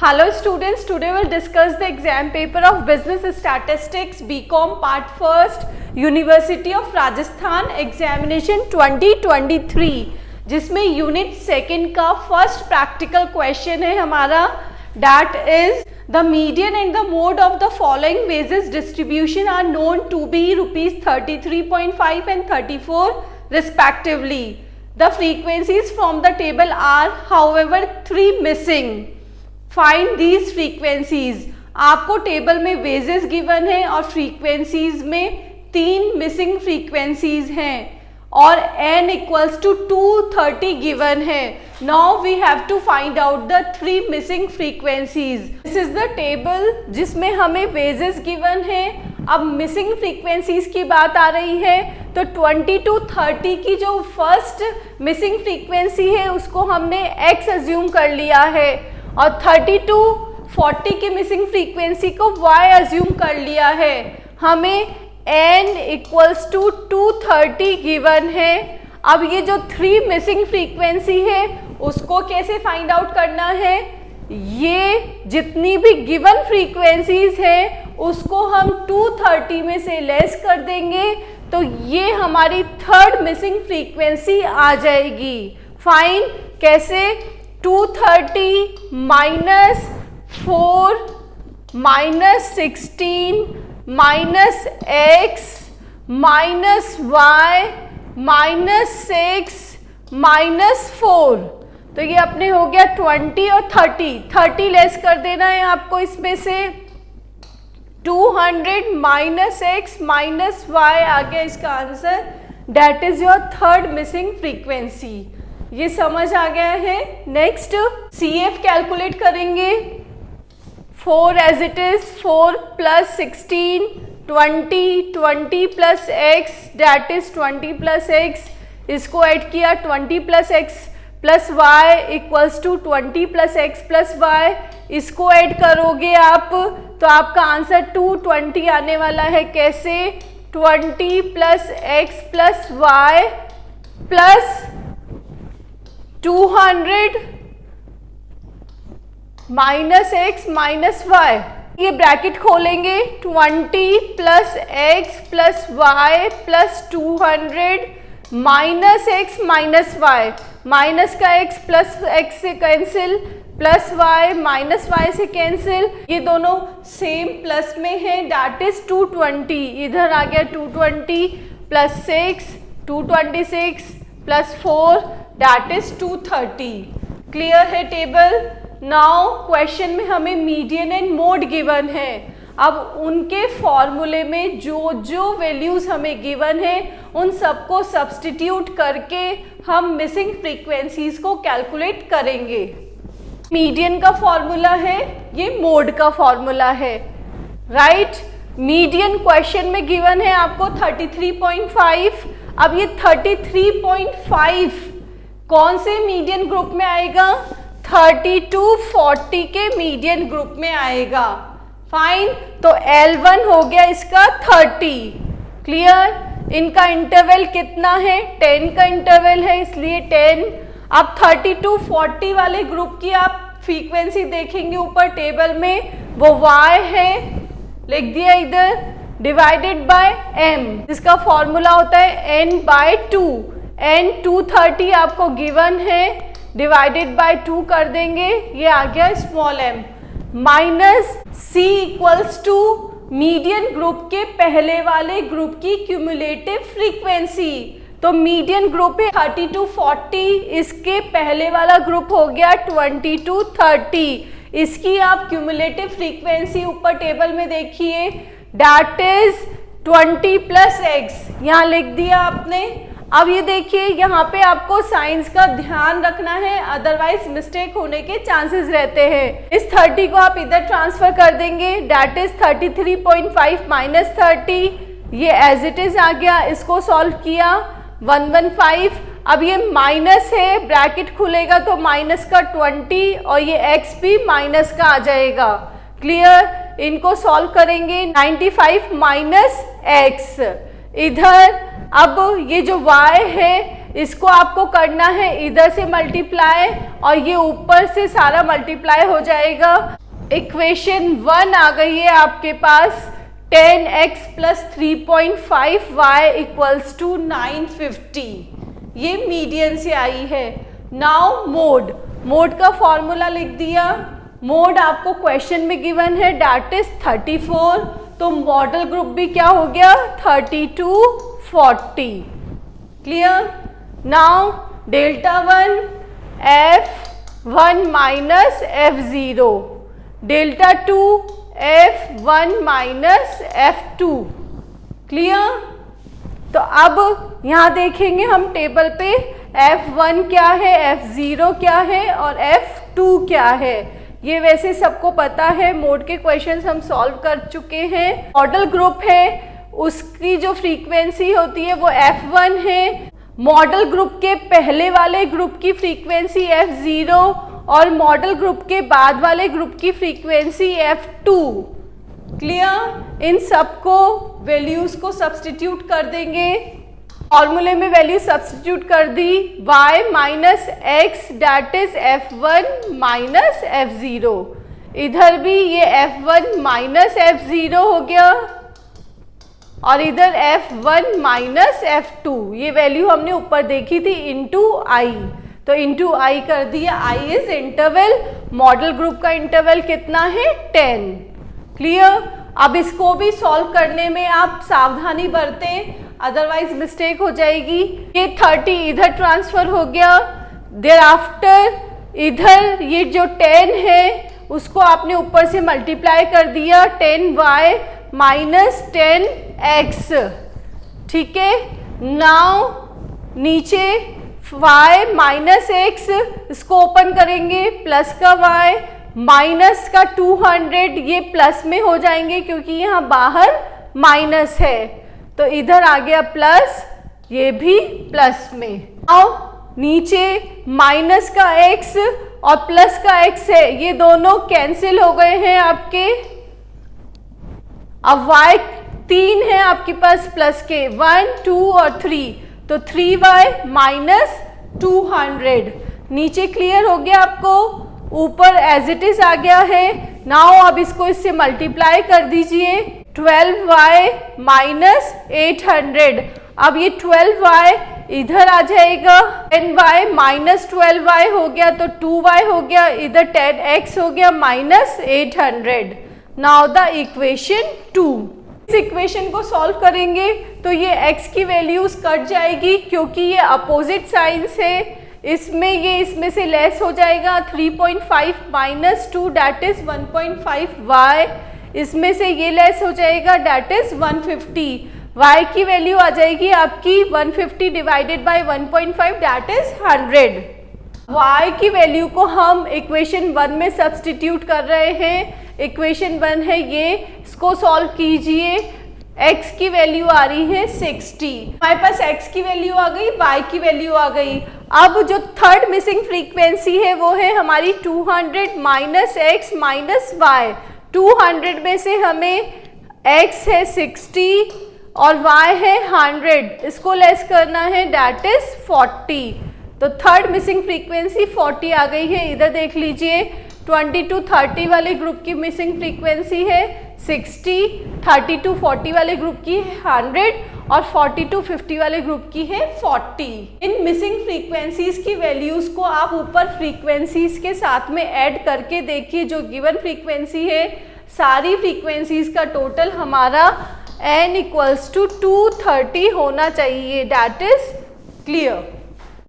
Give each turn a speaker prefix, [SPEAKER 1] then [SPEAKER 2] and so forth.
[SPEAKER 1] Hello students, today we'll discuss the exam paper of Business Statistics BCom Part 1st University of Rajasthan Examination 2023 जिसमें unit second का first practical question है हमारा that is the median and the mode of the following wages distribution are known to be rupees 33.5 and 34 respectively. The frequencies from the table are however 3 missing. Find these frequencies. आपको table में wages given है और frequencies में 3 missing frequencies हैं और n equals to 230 given है। Now we have to find out the 3 missing frequencies. This is the table जिसमें हमें वेजेस गिवन है। अब मिसिंग फ्रीक्वेंसीज की बात आ रही है तो 20 to 30 की जो फर्स्ट मिसिंग फ्रीक्वेंसी है उसको हमने x अज्यूम कर लिया है और 30 to 40 की मिसिंग फ्रीक्वेंसी को y अज्यूम कर लिया है। हमें n इक्वल्स टू 230 गिवन है। अब ये जो 3 मिसिंग फ्रीक्वेंसी है उसको कैसे फाइंड आउट करना है? ये जितनी भी गिवन फ्रीक्वेंसीज हैं उसको हम 230 में से लेस कर देंगे तो ये हमारी थर्ड मिसिंग फ्रीक्वेंसी आ जाएगी। फाइन कैसे? 230 minus 4 minus 16 minus x minus y minus 6 minus 4 तो ये अपने हो गया 20 और 30 लेस कर देना है आपको इसमें से। 200 माइनस x माइनस y आ गया इसका answer. That is your third missing frequency. ये समझ आ गया है। नेक्स्ट CF कैलकुलेट करेंगे। 4 as it is 4 plus 16 20 plus x that is 20 plus x। इसको ऐड किया 20 plus x plus y equals to 20 plus x plus y। इसको add करोगे आप तो आपका आंसर 220 आने वाला है। कैसे? 20 plus x plus y plus 200 minus X minus Y. ये ब्रैकेट खोलेंगे 20 plus X plus Y plus 200 minus X minus Y. Minus का x प्लस x से cancel plus y minus y से कैंसिल। ये दोनों सेम प्लस में है that is 220। इधर आ गया 220 plus 6 226 plus 4 that is 230। Clear है टेबल? नाउ क्वेश्चन में हमें मीडियन एंड मोड गिवन है। अब उनके फॉर्मूले में जो जो वैल्यूज हमें गिवन है उन सबको सब्स्टिट्यूट करके हम मिसिंग फ्रीक्वेंसीज को कैलकुलेट करेंगे। मीडियन का फॉर्मूला है, ये मोड का फॉर्मूला है। राइट? मीडियन क्वेश्चन में गिवन है आपको 33.5। अब ये 33.5 कौन से मीडियन ग्रुप में आएगा? 30 to 40 के मीडियन ग्रुप में आएगा। फाइन, तो L1 हो गया इसका 30। क्लियर? इनका इंटरवल कितना है? 10 का इंटरवल है इसलिए 10। अब 30 to 40 वाले ग्रुप की आप फ्रीक्वेंसी देखेंगे ऊपर टेबल में, वो y है, लिख दिया इधर, डिवाइडेड बाय m जिसका फॉर्मूला होता है n बाय 2। n 230 आपको गिवन है, डिवाइडेड बाय 2 कर देंगे, ये आ गया small m minus c equals to median group के पहले वाले ग्रुप की क्यूमुलेटिव फ्रीक्वेंसी। तो मीडियन ग्रुप है 30 to 40, इसके पहले वाला ग्रुप हो गया 20 to 30। इसकी आप क्यूमुलेटिव फ्रीक्वेंसी ऊपर टेबल में देखिए दैट इज 20 प्लस x, यहाँ लिख दिया आपने। अब ये देखिए यहाँ पे आपको साइंस का ध्यान रखना है, अदरवाइज मिस्टेक होने के चांसेस रहते हैं। इस 30 को आप इधर ट्रांसफर कर देंगे दैट इज 33.5 माइनस 30, ये एज इट इज आ गया। इसको सॉल्व किया 115। अब ये माइनस है, ब्रैकेट खुलेगा तो माइनस का 20 और ये x भी माइनस का आ जाएगा। क्लियर? इनको सॉल्व करेंगे 95 माइनस x। इधर अब ये जो y है इसको आपको करना है इधर से मल्टीप्लाई और ये ऊपर से सारा मल्टीप्लाई हो जाएगा। इक्वेशन 1 आ गई है आपके पास 10x plus 3.5y equals to 950। ये मीडियन से आई है। नाउ मोड का फॉर्मूला लिख दिया। मोड आपको क्वेश्चन में गिवन है दैट इज 34, तो मॉडल ग्रुप भी क्या हो गया 32 40। Clear. Now delta 1 F1 minus F0, delta 2 F1 minus F2। Clear. तो अब यहाँ देखेंगे हम टेबल पे F1 क्या है, F0 क्या है और F2 क्या है। ये वैसे सबको पता है, मोड के क्वेश्चंस हम सॉल्व कर चुके हैं। मॉडल ग्रुप है, उसकी जो फ्रीक्वेंसी होती है वो F1 है। मॉडल ग्रुप के पहले वाले ग्रुप की फ्रीक्वेंसी F0 और मॉडल ग्रुप के बाद वाले ग्रुप की फ्रीक्वेंसी F2। क्लियर। इन सबको वैल्यूज को सब्स्टिट्यूट कर देंगे। फॉर्मूले में वैल्यू सब्स्टिट्यूट कर दी, y minus x that is F1 minus F0। इधर भी ये F1 माइनस F0 हो गया और इधर F1 माइनस F2। ये वैल्यू हमने ऊपर देखी थी इंटू आई, तो इंटू आई कर दिया। I is interval, model group का इंटरवल कितना है 10। क्लियर। अब इसको भी सॉल्व करने में आप सावधानी बरतें, अदरवाइज मिस्टेक हो जाएगी। ये 30 इधर ट्रांसफर हो गया, देयर आफ्टर इधर ये जो 10 है उसको आपने ऊपर से मल्टीप्लाई कर दिया 10y माइनस 10x। ठीक है। नाउ नीचे y माइनस x, इसको ओपन करेंगे, प्लस का y माइनस का 200, ये प्लस में हो जाएंगे क्योंकि यहाँ बाहर माइनस है, तो इधर आ गया प्लस, ये भी प्लस में। अब नीचे माइनस का x और प्लस का x है, ये दोनों कैंसिल हो गए हैं आपके। अब y 3 है आपके पास प्लस के 1 2 और 3, तो 3y माइनस 200। नीचे क्लियर हो गया आपको, ऊपर एज इट इज आ गया है। नाउ अब इसको इससे मल्टीप्लाई कर दीजिए, 12y माइनस 800। अब ये 12y इधर आ जाएगा, 10y माइनस 12y हो गया तो 2y हो गया, इधर 10x हो गया माइनस 800। Now the equation 2। इस इक्वेशन को सॉल्व करेंगे तो ये x की वैल्यूज कट जाएगी क्योंकि ये अपोजिट साइंस है। इसमें ये इसमें से लेस हो जाएगा, 3.5 माइनस 2 डैट इज 1.5y। इसमें से ये लेस हो जाएगा डैट इज 150। y की वैल्यू आ जाएगी आपकी 150 divided by 1.5 that is 100। y की वैल्यू को हम इक्वेशन 1 में सब्स्टिट्यूट कर रहे हैं। इक्वेशन 1 है ये, इसको सॉल्व कीजिए। x की वैल्यू आ रही है 60, हमारे पास x की वैल्यू आ गई, y की वैल्यू आ गई। अब जो थर्ड मिसिंग फ्रीक्वेंसी है वो है हमारी 200 माइनस x माइनस y। 200 में से हमें x है 60 और y है 100, इसको लेस करना है डैट इज 40। तो थर्ड मिसिंग फ्रीक्वेंसी 40 आ गई है। इधर देख लीजिए, 20 to 30 वाले ग्रुप की मिसिंग फ्रीक्वेंसी है 60, 30 to 40 वाले ग्रुप की है 100 और 40 to 50 वाले ग्रुप की है 40। इन मिसिंग फ्रीक्वेंसीज की वैल्यूज को आप ऊपर फ्रीक्वेंसीज के साथ में ऐड करके देखिए, जो गिवन फ्रीक्वेंसी है सारी फ्रीक्वेंसीज का टोटल हमारा n इक्वल्स टू 230 होना चाहिए। That is clear.